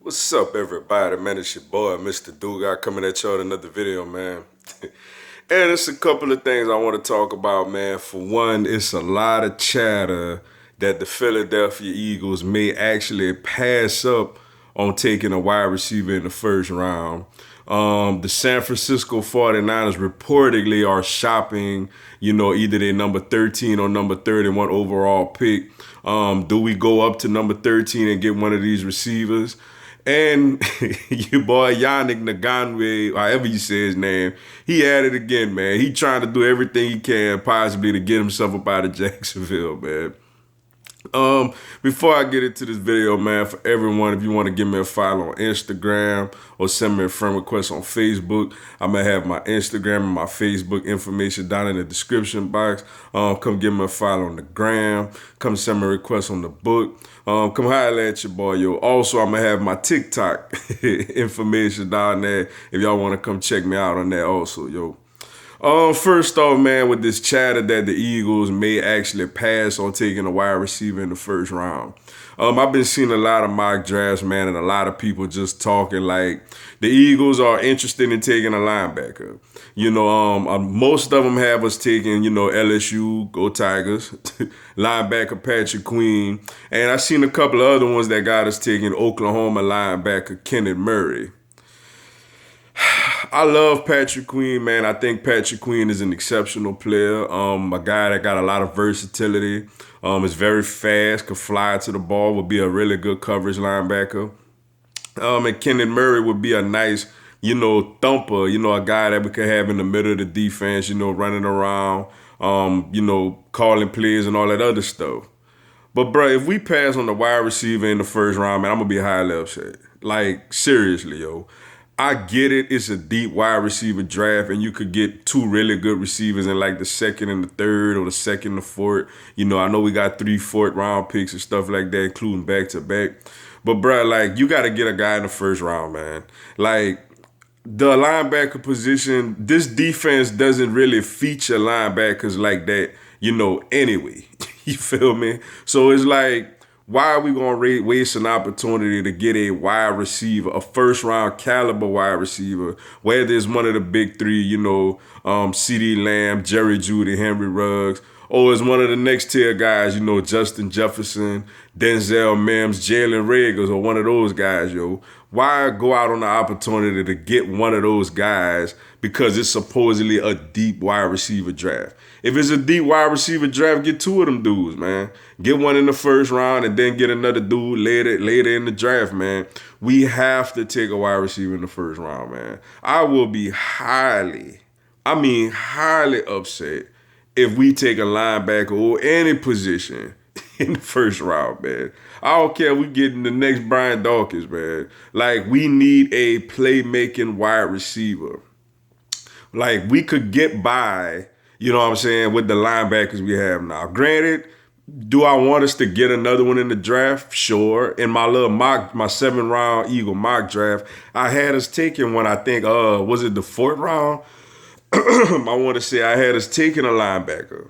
What's up, everybody? Man, it's your boy, Mr. Dugas, coming at y'all with another video, man. And it's a couple of things I want to talk about, man. For one, it's a lot of chatter that the Philadelphia Eagles may actually pass up on taking a wide receiver in the first round. The San Francisco 49ers reportedly are shopping, either their number 13 or number 31 overall pick. Do we go up to number 13 and get one of these receivers? And your boy Yannick Ngakoue, however you say his name, he at it again, man. He trying to do everything he can possibly to get himself up out of Jacksonville, man. Before I get into this video, man, for everyone, if you want to give me a follow on Instagram or send me a friend request on Facebook, I'm gonna have my Instagram and my Facebook information down in the description box. Come give me a follow on the gram. Come send me a request on the book. Come holler at your boy, yo. Also, I'm gonna have my TikTok information down there if y'all want to come check me out on that also, yo. First off, man, with this chatter that the Eagles may actually pass on taking a wide receiver in the first round. I've been seeing a lot of mock drafts, man, and a lot of people just talking like the Eagles are interested in taking a linebacker. Most of them have us taking, LSU, go Tigers, linebacker Patrick Queen, and I've seen a couple of other ones that got us taking Oklahoma linebacker Kenneth Murray. I love Patrick Queen, man. I think Patrick Queen is an exceptional player. A guy that got a lot of versatility. Is very fast, could fly to the ball, would be a really good coverage linebacker. And Kenneth Murray would be a nice, thumper, a guy that we could have in the middle of the defense, running around, calling plays and all that other stuff. But, bro, if we pass on the wide receiver in the first round, man, I'm going to be highly upset. Like, seriously, yo. I get it. It's a deep wide receiver draft, and you could get two really good receivers in like the second and the third or the second and the fourth. I know we got 3 fourth round picks and stuff like that, including back to back. But, bro, like, you got to get a guy in the first round, man. Like, the linebacker position, this defense doesn't really feature linebackers like that, anyway. You feel me? So it's like, why are we going to waste an opportunity to get a wide receiver, a first-round caliber wide receiver, whether it's one of the big three, CeeDee Lamb, Jerry Jeudy, Henry Ruggs, or it's one of the next tier guys, Justin Jefferson, Denzel Mims, Jalen Reagor, or one of those guys, yo. Why go out on the opportunity to get one of those guys because it's supposedly a deep wide receiver draft? If it's a deep wide receiver draft, get 2 of them dudes, man. Get one in the first round and then get another dude later in the draft, man. We have to take a wide receiver in the first round, man. I will be highly upset if we take a linebacker or any position in the first round, man. I don't care if we getting the next Brian Dawkins, man. Like, we need a playmaking wide receiver. Like, we could get by, with the linebackers we have now. Granted, do I want us to get another one in the draft? Sure. In my little my 7-round Eagle mock draft, I had us taking one, I think, was it the 4th round? I want to say I had us taking a linebacker.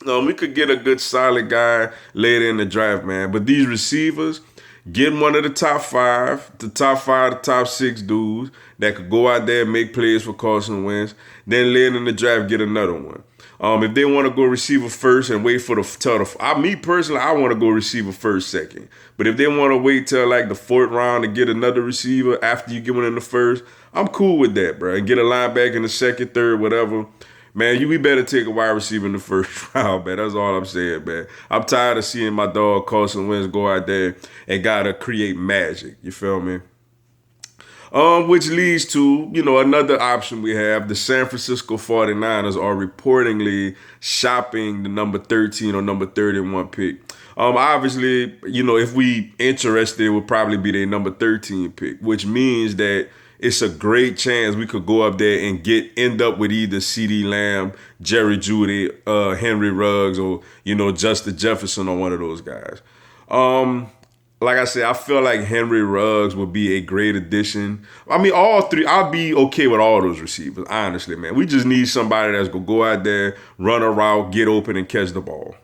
We could get a good solid guy later in the draft, man. But these receivers, get one of the top 5, the top 6 dudes that could go out there and make plays for Carson Wentz. Then later in the draft, get another one. If they want to go receiver first and wait for me personally, I want to go receiver first, second. But if they want to wait till like the 4th round to get another receiver after you get one in the first, I'm cool with that, bro. And get a linebacker in the second, third, whatever. Man, we better take a wide receiver in the first round, man. That's all I'm saying, man. I'm tired of seeing my dog Carson Wentz go out there and gotta create magic. You feel me? Which leads to, another option we have. The San Francisco 49ers are reportedly shopping the number 13 or number 31 pick. Obviously, if we interested, it would probably be their number 13 pick, which means that it's a great chance we could go up there and end up with either CeeDee Lamb, Jerry Jeudy, Henry Ruggs, or, Justin Jefferson or one of those guys. like I said, I feel like Henry Ruggs would be a great addition. I mean, all three, I'll be okay with all those receivers, honestly, man. We just need somebody that's going to go out there, run a route, get open, and catch the ball.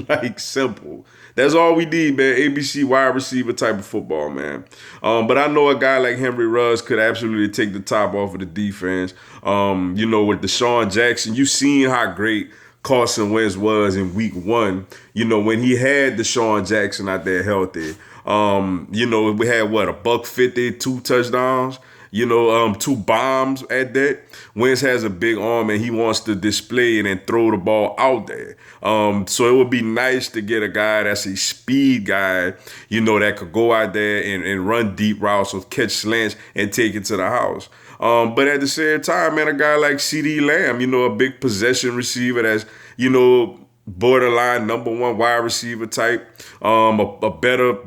Like, simple. That's all we need, man. ABC wide receiver type of football, man. But I know a guy like Henry Ruggs could absolutely take the top off of the defense. With Deshaun Jackson, you've seen how great Carson Wentz was in week 1, when he had Deshaun Jackson out there healthy. We had a $150, 2 touchdowns, 2 bombs at that. Wentz has a big arm and he wants to display it and throw the ball out there. So it would be nice to get a guy that's a speed guy, that could go out there and run deep routes or catch slants and take it to the house. But at the same time, man, a guy like CeeDee Lamb, a big possession receiver that's, borderline number 1 wide receiver type,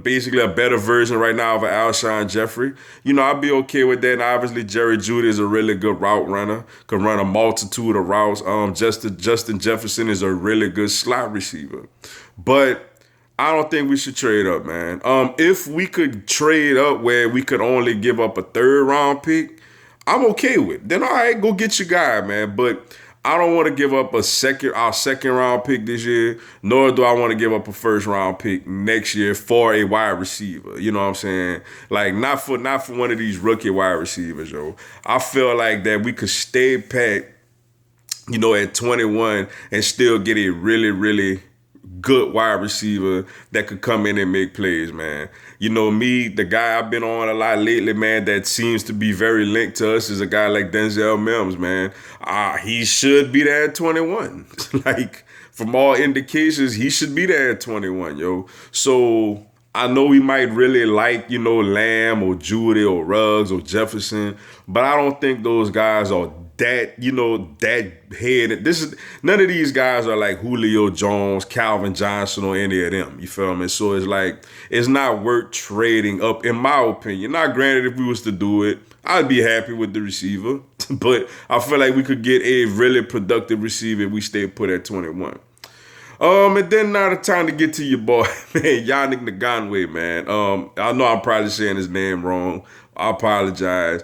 basically a better version right now of an Alshon Jeffrey. I'd be okay with that. And obviously, Jerry Jeudy is a really good route runner, can run a multitude of routes. Justin Jefferson is a really good slot receiver. But I don't think we should trade up, man. If we could trade up where we could only give up a 3rd round pick, I'm okay with it. Then all right, go get your guy, man. But I don't want to give up our second round pick this year, nor do I want to give up a 1st round pick next year for a wide receiver. You know what I'm saying? Like not for one of these rookie wide receivers, yo. I feel like that we could stay pat, at 21 and still get a really, really good wide receiver that could come in and make plays, man. Me, the guy I've been on a lot lately, man, that seems to be very linked to us is a guy like Denzel Mims, man. He should be there at 21. Like, from all indications, he should be there at 21, yo. So I know we might really like, Lamb or Jeudy or Ruggs or Jefferson, but I don't think those guys are that head. None of these guys are like Julio Jones, Calvin Johnson, or any of them. You feel me? So it's like, it's not worth trading up, in my opinion. Now, granted, if we was to do it, I'd be happy with the receiver. But I feel like we could get a really productive receiver if we stay put at 21. And then now the time to get to your boy, man, Yannick Ngakoue, man. I know I'm probably saying his name wrong. I apologize.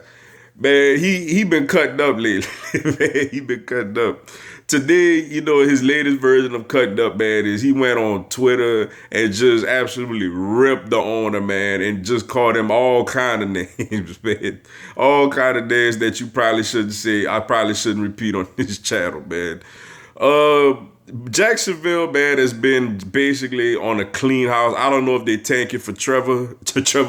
Man, he been cutting up lately. Man, he been cutting up. Today, his latest version of cutting up, man, is he went on Twitter and just absolutely ripped the owner, man, and just called him all kind of names, man. All kind of names that you probably shouldn't say. I probably shouldn't repeat on this channel, man. Jacksonville, man, has been basically on a clean house. I don't know if they tanking for Trevor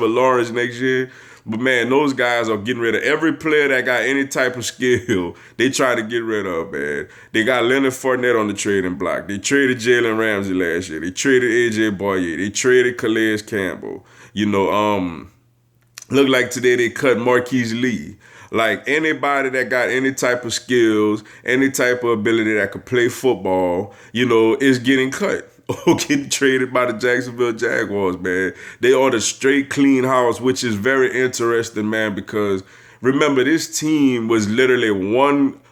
Lawrence next year. But, man, those guys are getting rid of every player that got any type of skill. They try to get rid of, man. They got Leonard Fournette on the trading block. They traded Jalen Ramsey last year. They traded A.J. Boye. They traded Calais Campbell. Look like today they cut Marquise Lee. Like, anybody that got any type of skills, any type of ability that could play football, is getting cut or getting traded by the Jacksonville Jaguars, man. They are the straight clean house, which is very interesting, man, because remember, this team was literally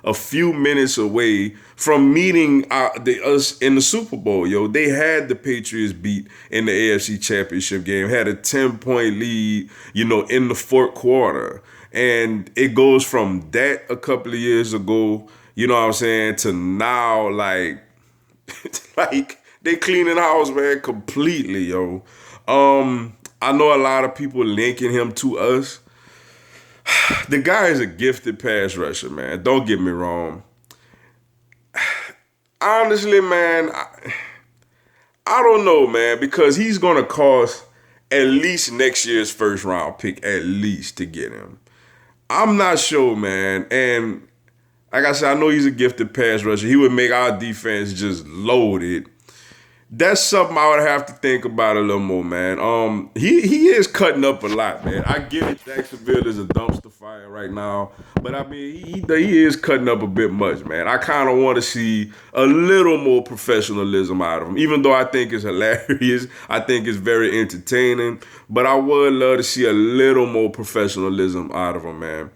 a few minutes away from meeting us in the Super Bowl, yo. They had the Patriots beat in the AFC Championship game, had a 10-point lead, in the 4th quarter. And it goes from that a couple of years ago, you know what I'm saying, to now, like they cleaning house, man, completely, yo. I know a lot of people linking him to us. The guy is a gifted pass rusher, man. Don't get me wrong. Honestly, man, I don't know, man, because he's going to cost at least next year's 1st round pick, at least, to get him. I'm not sure, man. And like I said, I know he's a gifted pass rusher. He would make our defense just loaded. That's something I would have to think about a little more, man. He is cutting up a lot, man. I get it. Jacksonville is a dumpster fire right now, but I mean, he is cutting up a bit much, man. I kind of want to see a little more professionalism out of him, even though I think it's hilarious. I think it's very entertaining, but I would love to see a little more professionalism out of him, man.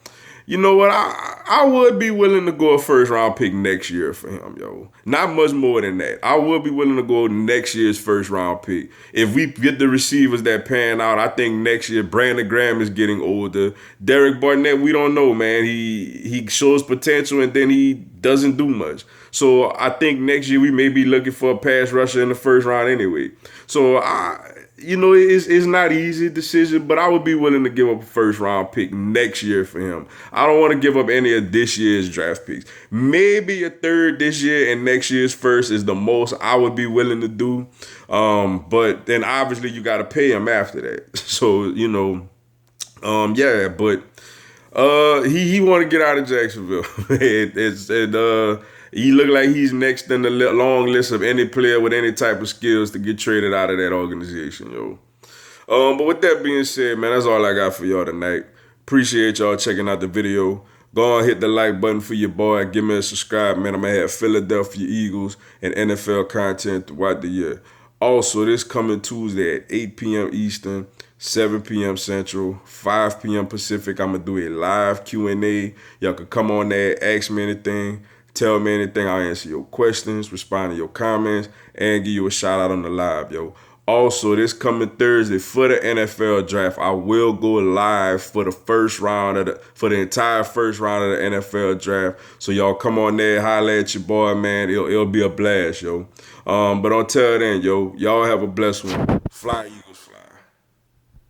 you know what? I would be willing to go a first round pick next year for him, yo. Not much more than that. I would be willing to go next year's first round pick. If we get the receivers that pan out, I think next year Brandon Graham is getting older. Derek Barnett, we don't know, man. He shows potential and then he doesn't do much. So I think next year we may be looking for a pass rusher in the first round anyway. So it's not an easy decision, but I would be willing to give up a first round pick next year for him. I don't want to give up any of this year's draft picks. Maybe a third this year and next year's first is the most I would be willing to do. But then obviously you got to pay him after that. So, but he want to get out of Jacksonville. He look like he's next in the long list of any player with any type of skills to get traded out of that organization, yo. But with that being said, man, that's all I got for y'all tonight. Appreciate y'all checking out the video. Go on, hit the like button for your boy. Give me a subscribe, man. I'm going to have Philadelphia Eagles and NFL content throughout the year. Also, this coming Tuesday at 8 p.m. Eastern, 7 p.m. Central, 5 p.m. Pacific, I'm going to do a live Q&A. Y'all can come on there, ask me anything. Tell me anything, I'll answer your questions, respond to your comments, and give you a shout out on the live, yo. Also, this coming Thursday for the NFL draft, I will go live for the for the entire first round of the NFL draft. So y'all come on there, holla at your boy, man. It'll be a blast, yo. But until then, yo, y'all have a blessed one. Fly, Eagles, fly.